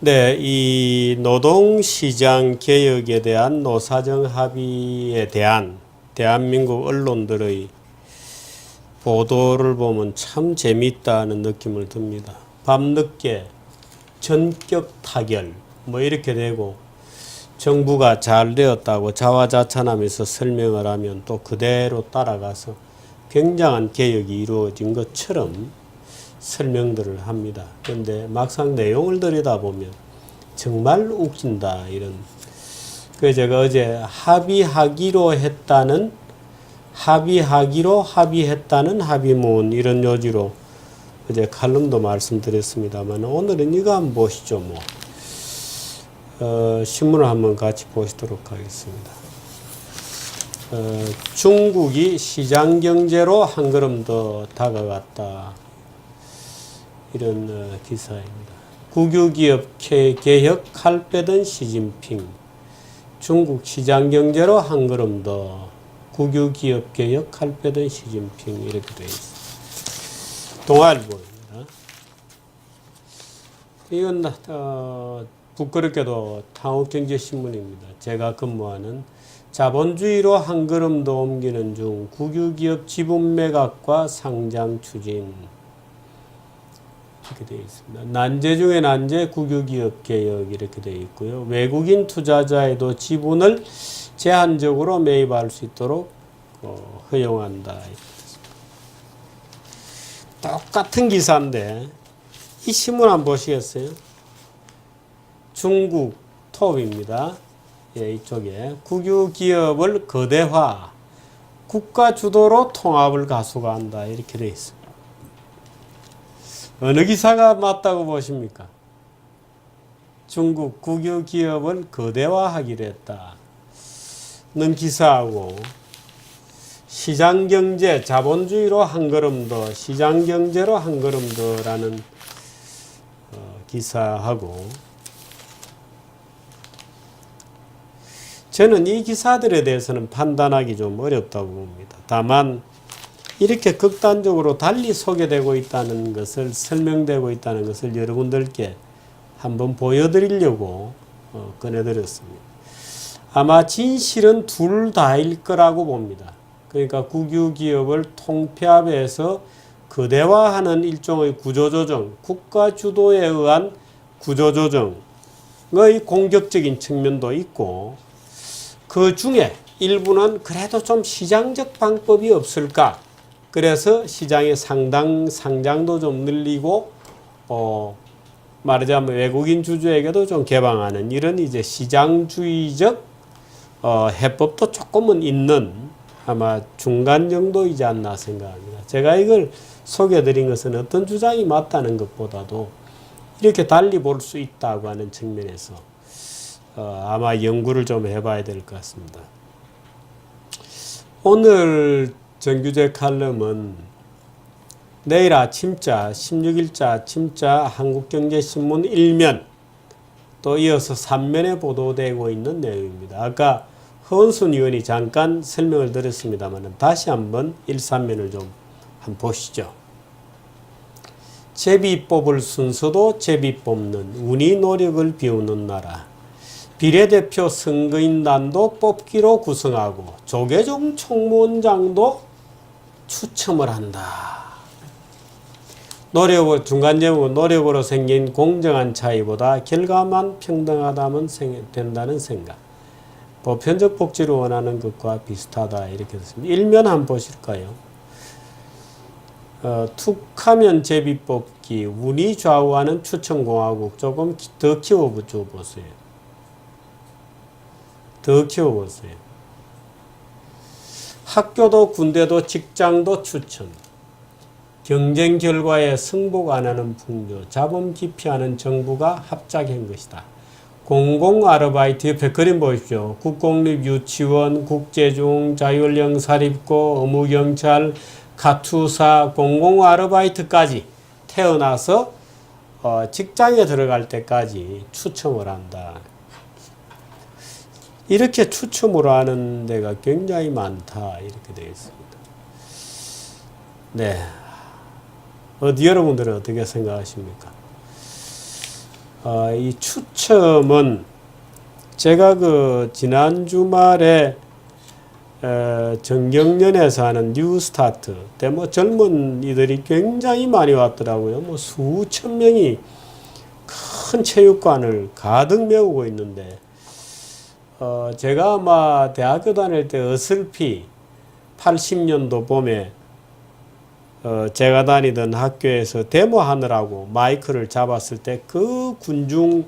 네, 이 노동시장 개혁에 대한 노사정 합의에 대한 대한민국 언론들의 보도를 보면 참 재미있다는 느낌을 듭니다. 밤늦게 전격 타결 뭐 이렇게 되고 정부가 잘 되었다고 자화자찬하면서 설명을 하면 또 그대로 따라가서 굉장한 개혁이 이루어진 것처럼 설명들을 합니다. 그런데 막상 내용을 들여다보면 정말 웃긴다 이런. 그 제가 어제 합의하기로 합의했다는 합의문 이런 요지로 어제 칼럼도 말씀드렸습니다만 오늘은 이거 한번 보시죠. 신문을 한번 같이 보시도록 하겠습니다. 중국이 시장경제로 한 걸음 더 다가갔다. 이런 기사입니다. 국유기업 개혁 칼 빼던 시진핑. 중국 시장경제로 한 걸음 더. 국유기업 개혁 칼 빼던 시진핑. 이렇게 되어 있습니다. 동아일보입니다. 이건 부끄럽게도 한국경제신문입니다. 제가 근무하는 자본주의로 한 걸음 더 옮기는 중 국유기업 지분 매각과 상장 추진. 이렇게 되어 있습니다. 난제 중에 난제 국유기업 개혁 이렇게 되어 있고요. 외국인 투자자에도 지분을 제한적으로 매입할 수 있도록 허용한다. 똑같은 기사인데 이 신문 한번 보시겠어요? 중국 톱입니다. 예, 이쪽에 국유기업을 거대화, 국가 주도로 통합을 가속화한다. 이렇게 되어 있습니다. 어느 기사가 맞다고 보십니까? 중국 국유기업을 거대화하기로 했다는 기사하고 시장경제, 자본주의로 한 걸음 더, 시장경제로 한 걸음 더라는 기사하고 저는 이 기사들에 대해서는 판단하기 좀 어렵다고 봅니다. 다만 이렇게 극단적으로 달리 소개되고 있다는 것을 설명되고 있다는 것을 여러분들께 한번 보여드리려고 꺼내드렸습니다. 아마 진실은 둘 다일 거라고 봅니다. 그러니까 국유기업을 통폐합해서 거대화하는 일종의 구조조정, 국가 주도에 의한 구조조정의 공격적인 측면도 있고 그 중에 일부는 그래도 좀 시장적 방법이 없을까? 그래서 시장의 상장도 좀 늘리고 말하자면 외국인 주주에게도 좀 개방하는 이런 이제 시장주의적 해법도 조금은 있는 아마 중간 정도이지 않나 생각합니다. 제가 이걸 소개해드린 것은 어떤 주장이 맞다는 것보다도 이렇게 달리 볼 수 있다고 하는 측면에서 아마 연구를 좀 해봐야 될 것 같습니다. 오늘 정규제 칼럼은 내일 아침자 16일자 아침자 한국경제신문 1면 또 이어서 3면에 보도되고 있는 내용입니다. 아까 허은순 의원이 잠깐 설명을 드렸습니다만 다시 한번 1, 3면을 좀 한번 보시죠. 제비 뽑을 순서도 제비 뽑는 운이 노력을 비우는 나라. 비례대표 선거인단도 뽑기로 구성하고 조계종 총무원장도 추첨을 한다. 중간 제목은 노력으로 생긴 공정한 차이보다 결과만 평등하다면 된다는 생각. 보편적 복지를 원하는 것과 비슷하다. 이렇게 됐습니다. 일면 한번 보실까요? 툭하면 제비 뽑기, 운이 좌우하는 추천공화국 조금 더 키워보세요. 더 키워보세요. 학교도 군대도 직장도 추천. 경쟁 결과에 승복 안 하는 풍조. 자본 기피하는 정부가 합작한 것이다. 공공 아르바이트 옆에 그림 보십시오. 국공립 유치원, 국제중, 자율형 사립고, 의무경찰, 가투사, 공공 아르바이트까지 태어나서 직장에 들어갈 때까지 추첨을 한다. 이렇게 추첨을 하는 데가 굉장히 많다. 이렇게 되어 있습니다. 네. 여러분들은 어떻게 생각하십니까? 이 추첨은 제가 그 지난 주말에 정경련에서 하는 뉴스타트 때 뭐 젊은이들이 굉장히 많이 왔더라고요. 뭐 수천 명이 큰 체육관을 가득 메우고 있는데 제가 아마 대학교 다닐 때 어설피 80년도 봄에 제가 다니던 학교에서 데모하느라고 마이크를 잡았을 때 그 군중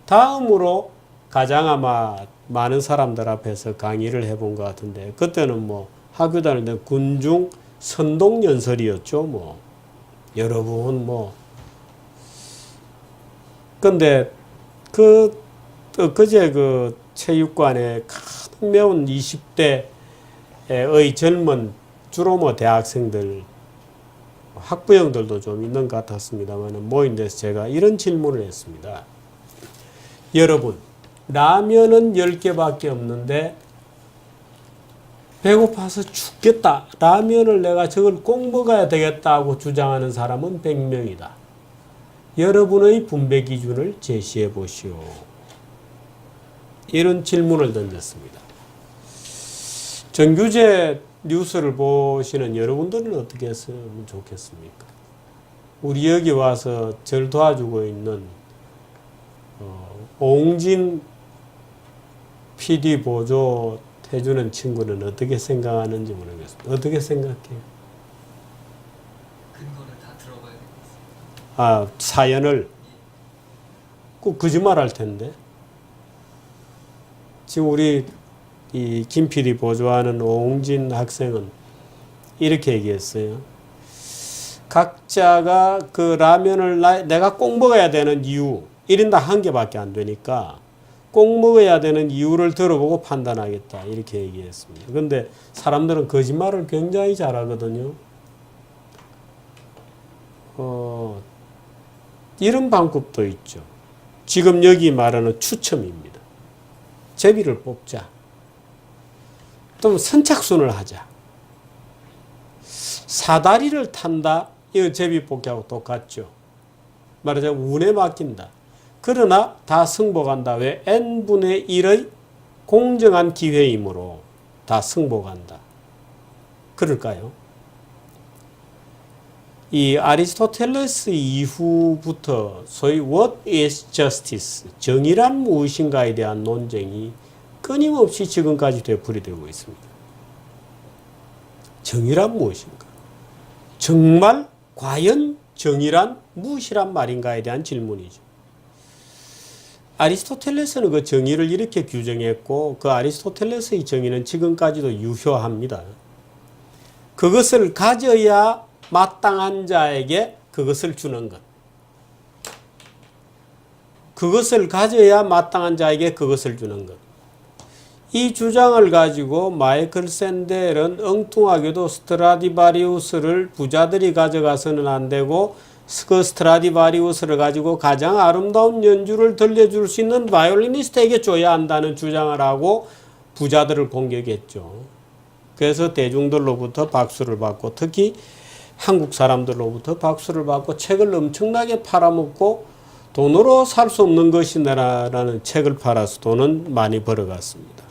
다음으로 가장 아마 많은 사람들 앞에서 강의를 해본 것 같은데, 그때는 뭐 학교 다닐 때 군중 선동연설이었죠. 뭐 여러분 뭐 근데 그제 그 체육관에 가득 메운 20대의 젊은 주로 뭐 대학생들, 학부형들도 좀 있는 것 같았습니다만 모인 데서 제가 이런 질문을 했습니다. 여러분, 라면은 10개밖에 없는데 배고파서 죽겠다. 라면을 내가 저걸 꼭 먹어야 되겠다고 주장하는 사람은 100명이다. 여러분의 분배 기준을 제시해 보시오. 이런 질문을 던졌습니다. 정규제 뉴스를 보시는 여러분들은 어떻게 했으면 좋겠습니까? 우리 여기 와서 절 도와주고 있는 옹진 PD 보조 해주는 친구는 어떻게 생각하는지 모르겠습니다. 어떻게 생각해요? 근거를 다 들어봐야 되겠습니다. 사연을 꼭 거짓말 할 텐데. 지금 우리 이 김 PD 보조하는 옹진 학생은 이렇게 얘기했어요. 각자가 그 라면을 내가 꼭 먹어야 되는 이유, 1인당 1개밖에 안 되니까 꼭 먹어야 되는 이유를 들어보고 판단하겠다. 이렇게 얘기했습니다. 그런데 사람들은 거짓말을 굉장히 잘하거든요. 이런 방법도 있죠. 지금 여기 말하는 추첨입니다. 제비를 뽑자. 또 선착순을 하자. 사다리를 탄다. 이거 제비 뽑기하고 똑같죠. 말하자면 운에 맡긴다. 그러나 다 승복한다. 왜? n분의 1의 공정한 기회이므로 다 승복한다. 그럴까요? 이 아리스토텔레스 이후부터 소위 What is justice? 정의란 무엇인가에 대한 논쟁이 끊임없이 지금까지 되풀이되고 있습니다. 정의란 무엇인가? 정말 과연 정의란 무엇이란 말인가에 대한 질문이죠. 아리스토텔레스는 그 정의를 이렇게 규정했고 그 아리스토텔레스의 정의는 지금까지도 유효합니다. 그것을 가져야 마땅한 자에게 그것을 주는 것. 그것을 가져야 마땅한 자에게 그것을 주는 것. 이 주장을 가지고 마이클 샌델은 엉뚱하게도 스트라디바리우스를 부자들이 가져가서는 안 되고 그 스트라디바리우스를 가지고 가장 아름다운 연주를 들려줄 수 있는 바이올리니스트에게 줘야 한다는 주장을 하고 부자들을 공격했죠. 그래서 대중들로부터 박수를 받고 특히 한국 사람들로부터 박수를 받고 책을 엄청나게 팔아먹고 돈으로 살 수 없는 것이라는 책을 팔아서 돈은 많이 벌어갔습니다.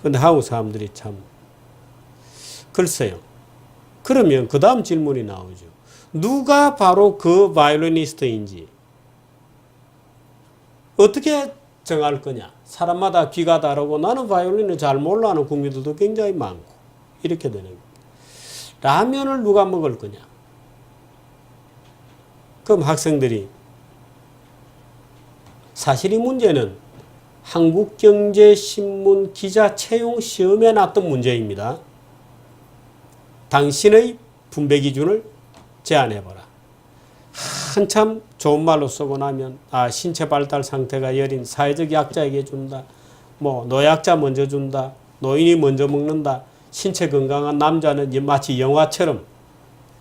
그런데 한국 사람들이 참 글쎄요. 그러면 그 다음 질문이 나오죠. 누가 바로 그 바이올리니스트인지 어떻게 정할 거냐. 사람마다 귀가 다르고 나는 바이올린을 잘 몰라 하는 국민들도 굉장히 많고 이렇게 되는 거예요. 라면을 누가 먹을 거냐. 그럼 학생들이 사실 이 문제는 한국경제신문 기자 채용 시험에 났던 문제입니다. 당신의 분배 기준을 제안해봐라. 한참 좋은 말로 쓰고 나면 신체 발달 상태가 여린 사회적 약자에게 준다. 뭐 노약자 먼저 준다. 노인이 먼저 먹는다. 신체 건강한 남자는 마치 영화처럼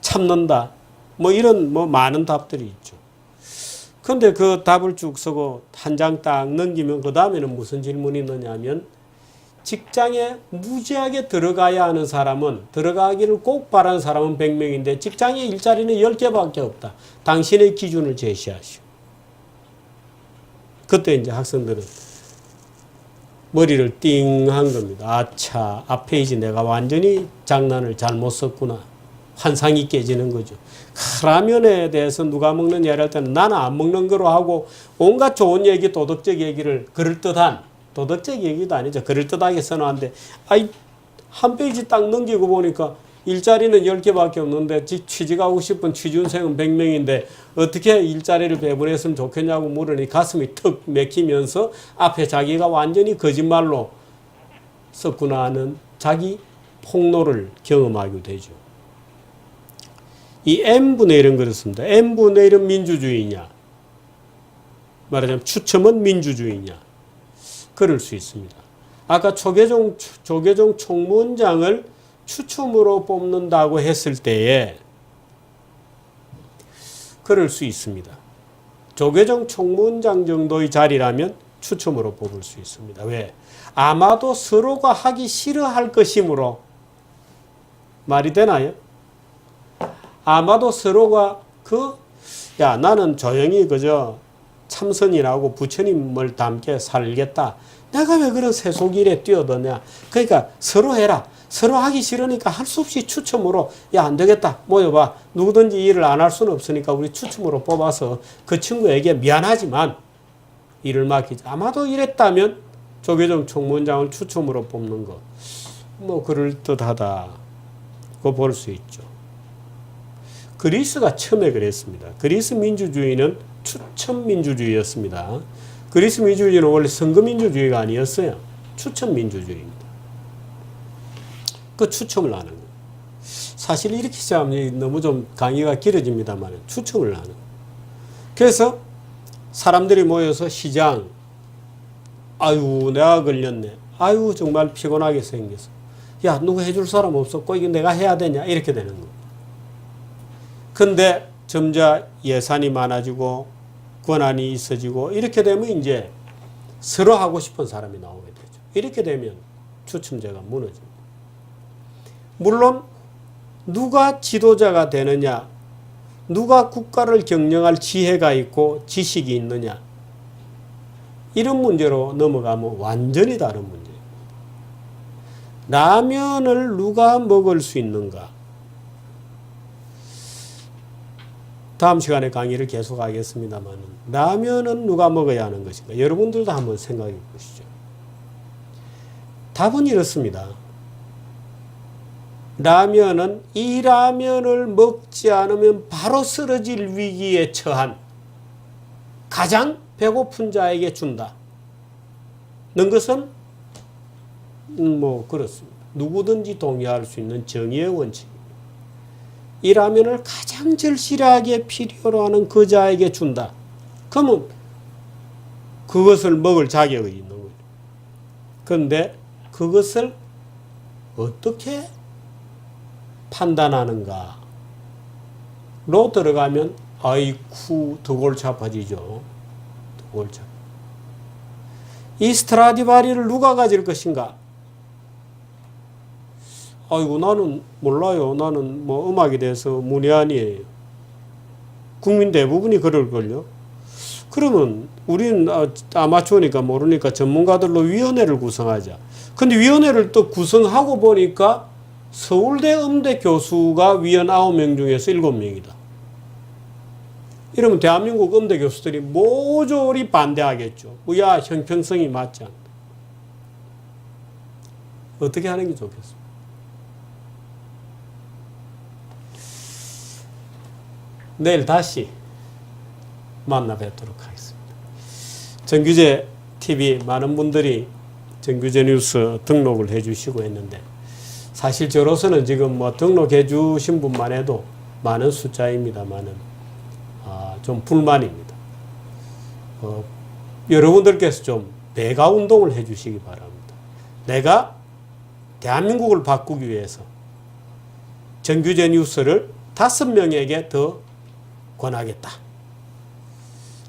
참는다. 뭐 이런 많은 답들이 있죠. 그런데 그 답을 쭉 쓰고 한 장 딱 넘기면 그 다음에는 무슨 질문이 있느냐면 직장에 무지하게 들어가야 하는 사람은 들어가기를 꼭 바라는 사람은 100명인데 직장의 일자리는 10개밖에 없다. 당신의 기준을 제시하시오. 그때 이제 학생들은 머리를 띵 한 겁니다. 아차, 앞 페이지 내가 완전히 장난을 잘못 썼구나. 환상이 깨지는 거죠. 라면에 대해서 누가 먹느냐 할 때는 나는 안 먹는 거로 하고 온갖 좋은 얘기, 도덕적 얘기를 그럴듯한, 도덕적 얘기도 아니죠. 그럴듯하게 써놨는데 한 페이지 딱 넘기고 보니까 일자리는 10개밖에 없는데 취직하고 싶은 취준생은 100명인데 어떻게 일자리를 배분했으면 좋겠냐고 물으니 가슴이 턱 맥히면서 앞에 자기가 완전히 거짓말로 썼구나 하는 자기 폭로를 경험하게 되죠. 이 n분의 1은 그렇습니다. n분의 1은 민주주의냐? 말하자면 추첨은 민주주의냐? 그럴 수 있습니다. 아까 조계종 총무원장을 추첨으로 뽑는다고 했을 때에 그럴 수 있습니다. 조계종 총무원장 정도의 자리라면 추첨으로 뽑을 수 있습니다. 왜? 아마도 서로가 하기 싫어할 것이므로. 말이 되나요? 아마도 서로가 나는 조용히 그저 참선이라고 부처님을 닮게 살겠다. 내가 왜 그런 세속일에 뛰어드냐. 그러니까 서로 해라. 서로 하기 싫으니까 할 수 없이 추첨으로 안 되겠다. 모여봐. 누구든지 일을 안 할 수는 없으니까 우리 추첨으로 뽑아서 그 친구에게 미안하지만 일을 맡기자. 아마도 이랬다면 조계종 총무원장을 추첨으로 뽑는 거 그럴듯하다. 그거 볼 수 있죠. 그리스가 처음에 그랬습니다. 그리스 민주주의는 추첨 민주주의였습니다. 그리스 민주주의는 원래 선거 민주주의가 아니었어요. 추첨 민주주의입니다. 그 추첨을 하는 거예요. 사실 이렇게 시작하면 너무 좀 강의가 길어집니다만 추첨을 하는 거예요. 그래서 사람들이 모여서 시장, 아유 내가 걸렸네. 아유 정말 피곤하게 생겼어. 야 누구 해줄 사람 없었고 이거 내가 해야 되냐 이렇게 되는 거예요. 근데 점자 예산이 많아지고 권한이 있어지고 이렇게 되면 이제 서로 하고 싶은 사람이 나오게 되죠. 이렇게 되면 추첨제가 무너집니다. 물론 누가 지도자가 되느냐, 누가 국가를 경영할 지혜가 있고 지식이 있느냐 이런 문제로 넘어가면 완전히 다른 문제예요. 라면을 누가 먹을 수 있는가? 다음 시간에 강의를 계속하겠습니다만 라면은 누가 먹어야 하는 것인가? 여러분들도 한번 생각해 보시죠. 답은 이렇습니다. 라면은 이 라면을 먹지 않으면 바로 쓰러질 위기에 처한 가장 배고픈 자에게 준다. 는 것은 그렇습니다. 누구든지 동의할 수 있는 정의의 원칙입니다. 이 라면을 가장 절실하게 필요로 하는 그 자에게 준다. 그러면 그것을 먹을 자격이 있는 거죠. 그런데 그것을 어떻게 판단하는가로 들어가면 아이쿠 더 골치 아파지죠. 더 골치 아파. 이 스트라디바리를 누가 가질 것인가? 아이고 나는 몰라요. 나는 음악에 대해서 문외한이에요. 국민 대부분이 그럴걸요. 그러면 우리는 아마추어니까 모르니까 전문가들로 위원회를 구성하자. 근데 위원회를 또 구성하고 보니까 서울대 음대 교수가 위원 9명 중에서 7명이다. 이러면 대한민국 음대 교수들이 모조리 반대하겠죠. 야 형평성이 맞지 않다. 어떻게 하는 게 좋겠습니까? 내일 다시 만나 뵙도록 하겠습니다. 정규제 TV 많은 분들이 정규제 뉴스 등록을 해주시고 했는데 사실 저로서는 지금 등록해 주신 분만 해도 많은 숫자입니다만은 좀 불만입니다. 여러분들께서 좀 배가 운동을 해 주시기 바랍니다. 내가 대한민국을 바꾸기 위해서 정규제 뉴스를 5명에게 더 권하겠다.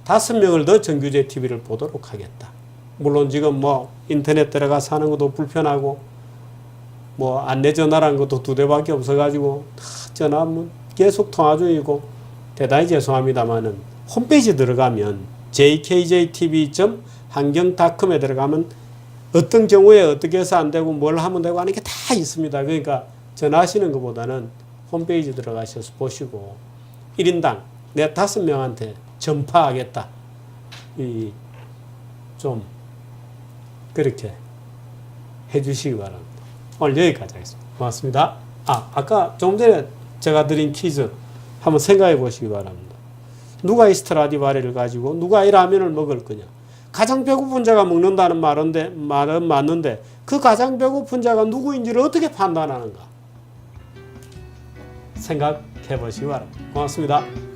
5명을 더 정규제 TV를 보도록 하겠다. 물론 지금 인터넷 들어가서 하는 것도 불편하고 안내 전화라는 것도 2대밖에 없어가지고 전화 계속 통화 중이고 대단히 죄송합니다만은 홈페이지 들어가면 jkjtv.환경닷컴에 들어가면 어떤 경우에 어떻게 해서 안 되고 뭘 하면 되고 하는 게 다 있습니다. 그러니까 전화하시는 것보다는 홈페이지 들어가셔서 보시고 1인당 내 5명한테 전파하겠다. 좀 그렇게 해주시기 바랍니다. 오늘 여기까지 하겠습니다. 고맙습니다. 아까 좀 전에 제가 드린 퀴즈 한번 생각해 보시기 바랍니다. 누가 이 스트라디바리를 가지고 누가 이 라면을 먹을 거냐. 가장 배고픈 자가 먹는다는 말은 맞는데 그 가장 배고픈 자가 누구인지를 어떻게 판단하는가. 생각해 보시기 바랍니다. 고맙습니다.